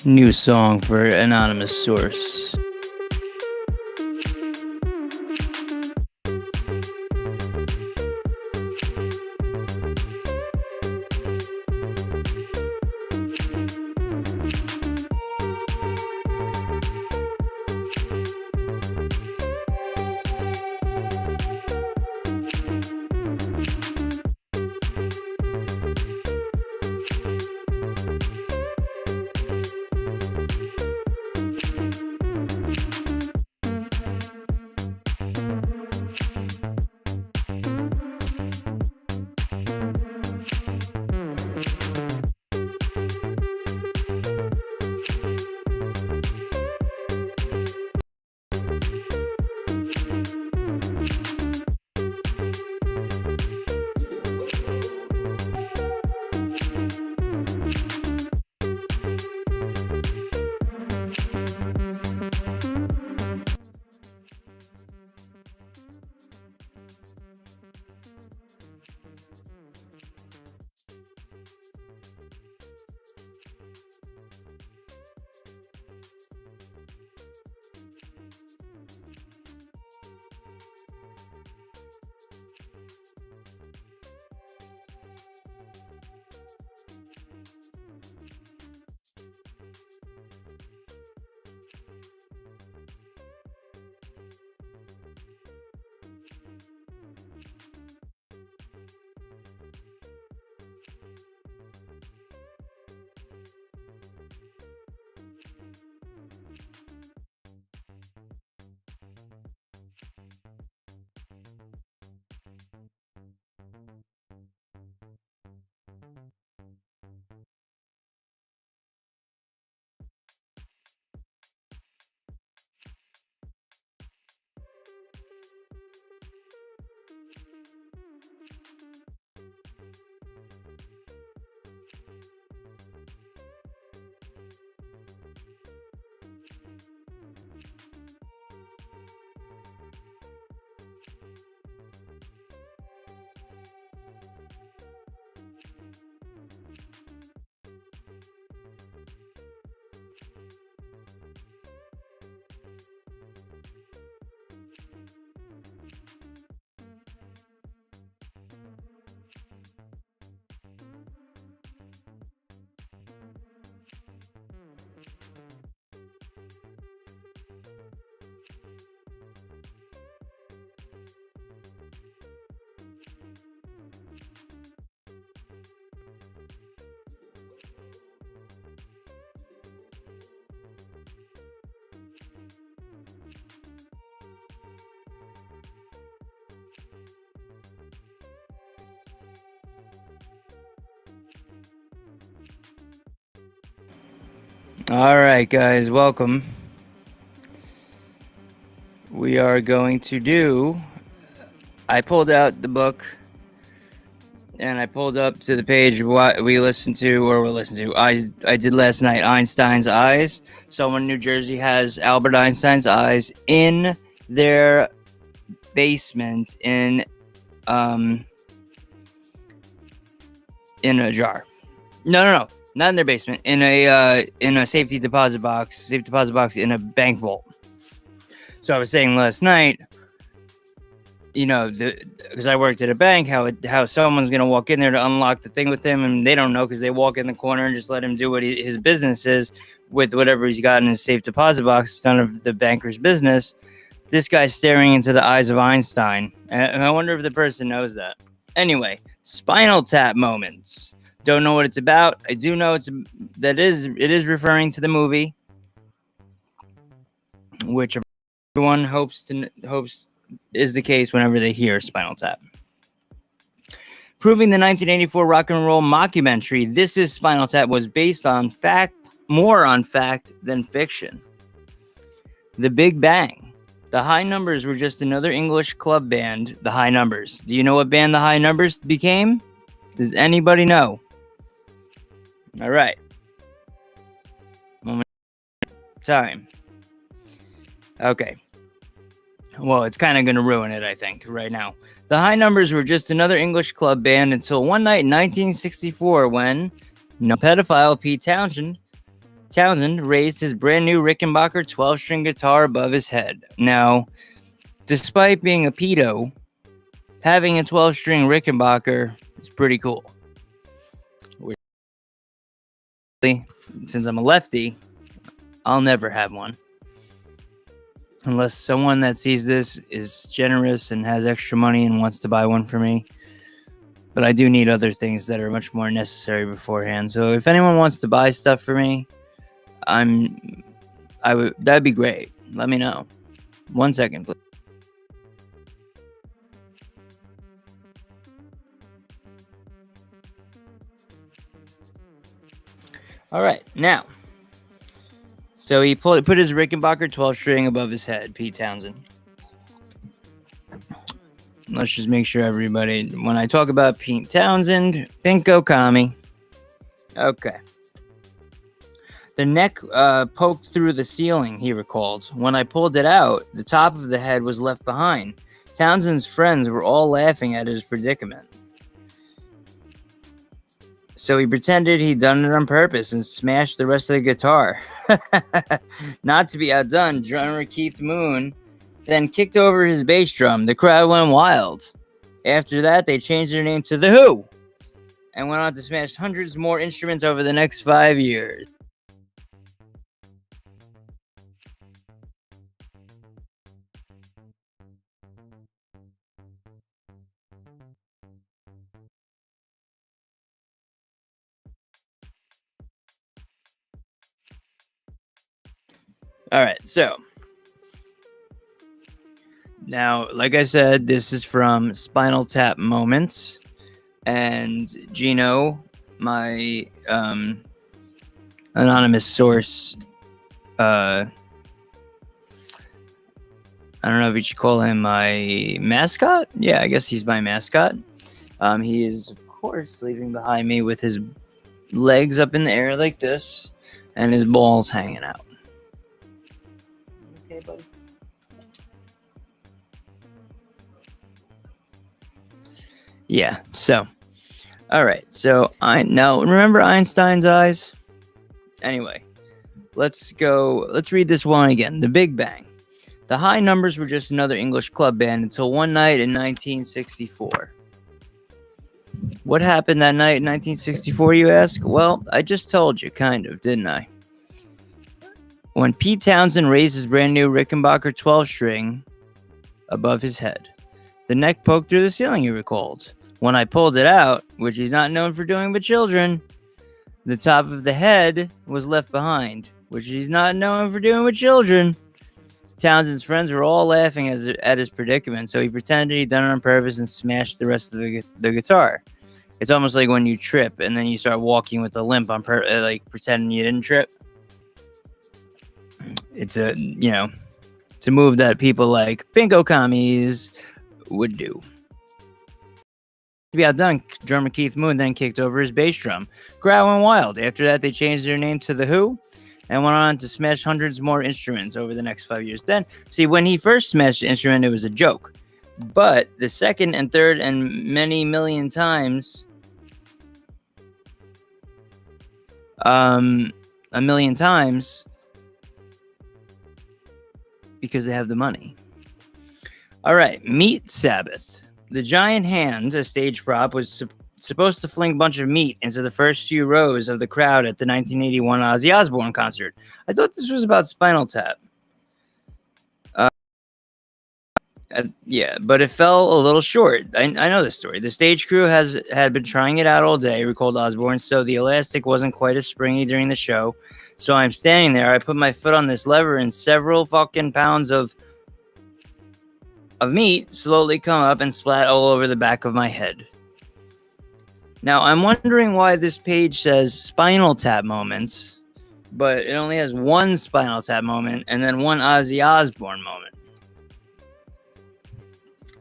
New song for anonymous source. All right, guys, welcome. We are going to do. I pulled out the book and I pulled up to the page what we listened to or we'll listen to. I did last night Einstein's Eyes. Someone in New Jersey has Albert Einstein's eyes in their basement in a jar. No, not in their basement. In a safety deposit box in a bank vault. So I was saying last night, because I worked at a bank, how someone's gonna walk in there to unlock the thing with him, and they don't know because they walk in the corner and just let him do what his business is with whatever he's got in his safe deposit box. It's none of the banker's business. This guy's staring into the eyes of Einstein, and I wonder if the person knows that. Anyway, Spinal Tap moments. Don't know what it's about. I do know it is referring to the movie, which everyone hopes is the case whenever they hear Spinal Tap. Proving the 1984 rock and roll mockumentary This Is Spinal Tap was based on more on fact than fiction. The Big Bang. The High Numbers were just another English club band, The High Numbers. Do you know what band The High Numbers became? Does anybody know? All right. Moment time. Okay. Well, it's kind of going to ruin it, I think, right now. The High Numbers were just another English club band until one night in 1964 when pedophile Pete Townshend Townsend raised his brand new Rickenbacker 12-string guitar above his head. Now, despite being a pedo, having a 12-string Rickenbacker is pretty cool. Since I'm a lefty, I'll never have one. Unless someone that sees this is generous and has extra money and wants to buy one for me. But I do need other things that are much more necessary beforehand. So if anyone wants to buy stuff for me, that'd be great. Let me know. 1 second, please. All right, now. So he put his Rickenbacker 12-string above his head, Pete Townsend. Let's just make sure everybody, when I talk about Pete Townsend, Pinko Kami. Okay. The neck poked through the ceiling, he recalled. When I pulled it out, the top of the head was left behind. Townsend's friends were all laughing at his predicament. So he pretended he'd done it on purpose and smashed the rest of the guitar. Not to be outdone, drummer Keith Moon then kicked over his bass drum. The crowd went wild. After that, they changed their name to The Who and went on to smash hundreds more instruments over the next 5 years. All right, so now, like I said, this is from Spinal Tap Moments, and Gino, my anonymous source, I don't know if you should call him my mascot. Yeah, I guess he's my mascot. He is, of course, leaving behind me with his legs up in the air like this and his balls hanging out. Okay, buddy. Yeah, so, all right. So, now remember Einstein's eyes? Anyway, let's read this one again. The Big Bang. The High Numbers were just another English club band until one night in 1964. What happened that night in 1964, you ask? Well, I just told you, kind of, didn't I? When Pete Townsend raised his brand new Rickenbacker 12-string above his head, the neck poked through the ceiling, he recalled. When I pulled it out, which he's not known for doing with children, the top of the head was left behind, which he's not known for doing with children. Townsend's friends were all laughing at his predicament, so he pretended he'd done it on purpose and smashed the rest of the guitar. It's almost like when you trip and then you start walking with a limp on like pretending you didn't trip. It's a move that people like Pinko Kamis would do. To be outdone, drummer Keith Moon then kicked over his bass drum. Crowd went wild. After that, they changed their name to The Who and went on to smash hundreds more instruments over the next 5 years. Then, see, when he first smashed the instrument, it was a joke. But the second and third and many million times, a million times, because they have the money. All right, Meat Sabbath. The giant hand, a stage prop, was supposed to fling a bunch of meat into the first few rows of the crowd at the 1981 Ozzy Osbourne concert. I thought this was about Spinal Tap. Yeah, but it fell a little short. I know this story. The stage crew had been trying it out all day, recalled Osbourne, so the elastic wasn't quite as springy during the show. So I'm standing there. I put my foot on this lever, and several fucking pounds of meat slowly come up and splat all over the back of my head. Now, I'm wondering why this page says Spinal Tap Moments, but it only has one Spinal Tap moment and then one Ozzy Osbourne moment.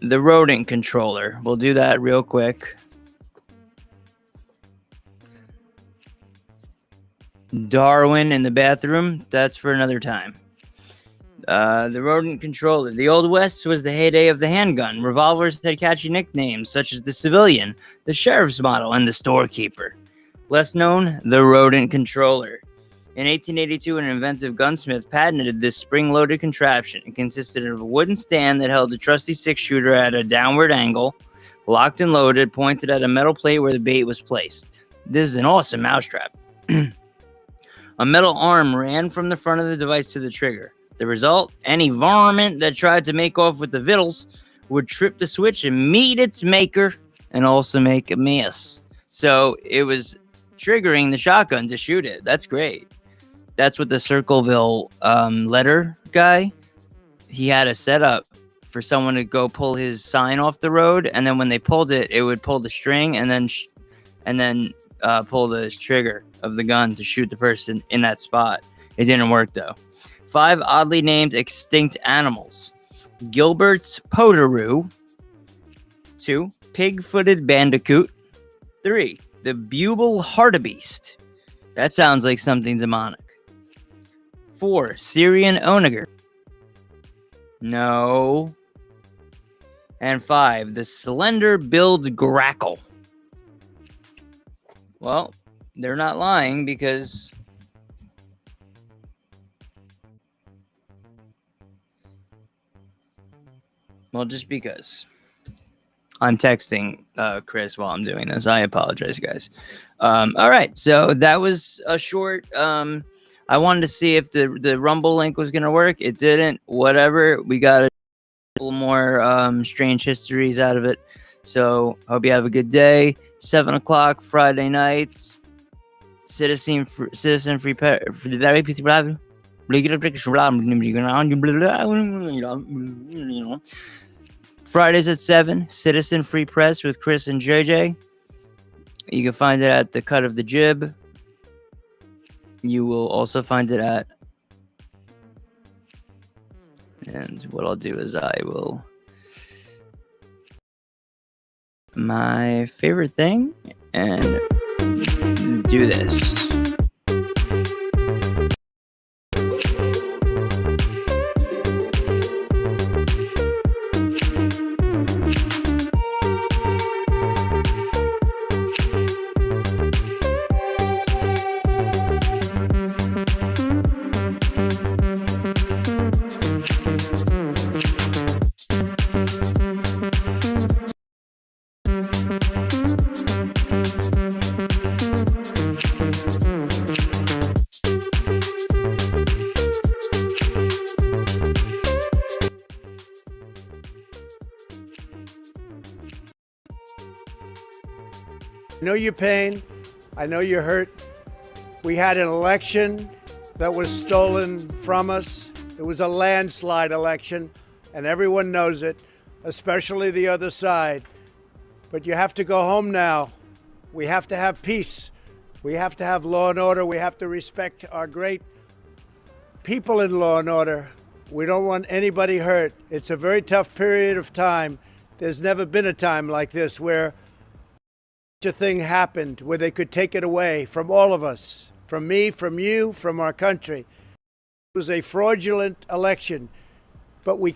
The rodent controller. We'll do that real quick. Darwin in the bathroom. That's for another time. The rodent controller. The Old West was the heyday of the handgun. Revolvers had catchy nicknames such as the Civilian, the Sheriff's Model, and the Storekeeper. Less known, the rodent controller. In 1882, an inventive gunsmith patented this spring-loaded contraption. It consisted of a wooden stand that held a trusty six-shooter at a downward angle, locked and loaded, pointed at a metal plate where the bait was placed. This is an awesome mousetrap. A metal arm ran from the front of the device to the trigger. The result, any varmint that tried to make off with the vittles would trip the switch and meet its maker and also make a mess. So it was triggering the shotgun to shoot it. That's great. That's what the Circleville letter guy, he had a setup for someone to go pull his sign off the road, and then when they pulled it, it would pull the string and then pull the trigger of the gun to shoot the person in that spot. It didn't work though. 5 oddly named extinct animals: Gilbert's potoroo. 2, pig-footed bandicoot. 3, the bugle hartebeest. That sounds like something demonic. 4, Syrian onager. No. And 5, the slender-billed grackle. Well, they're not lying because just because. I'm texting Chris while I'm doing this. I apologize, guys. All right, so that was a short. I wanted to see if the Rumble link was going to work. It didn't. Whatever. We got a little more strange histories out of it. So hope you have a good day. 7 o'clock Friday nights. Citizen free. Fridays at 7, Citizen Free Press with Chris and JJ. You can find it at the Cut of the Jib. You will also find it at... And what I'll do is I will... My favorite thing and do this. I know your pain. I know you're hurt. We had an election that was stolen from us. It was a landslide election, and everyone knows it, especially the other side. But you have to go home now. We have to have peace. We have to have law and order. We have to respect our great people in law and order. We don't want anybody hurt. It's a very tough period of time. There's never been a time like this where such a thing happened, where they could take it away from all of us, from me, from you, from our country. It was a fraudulent election, but we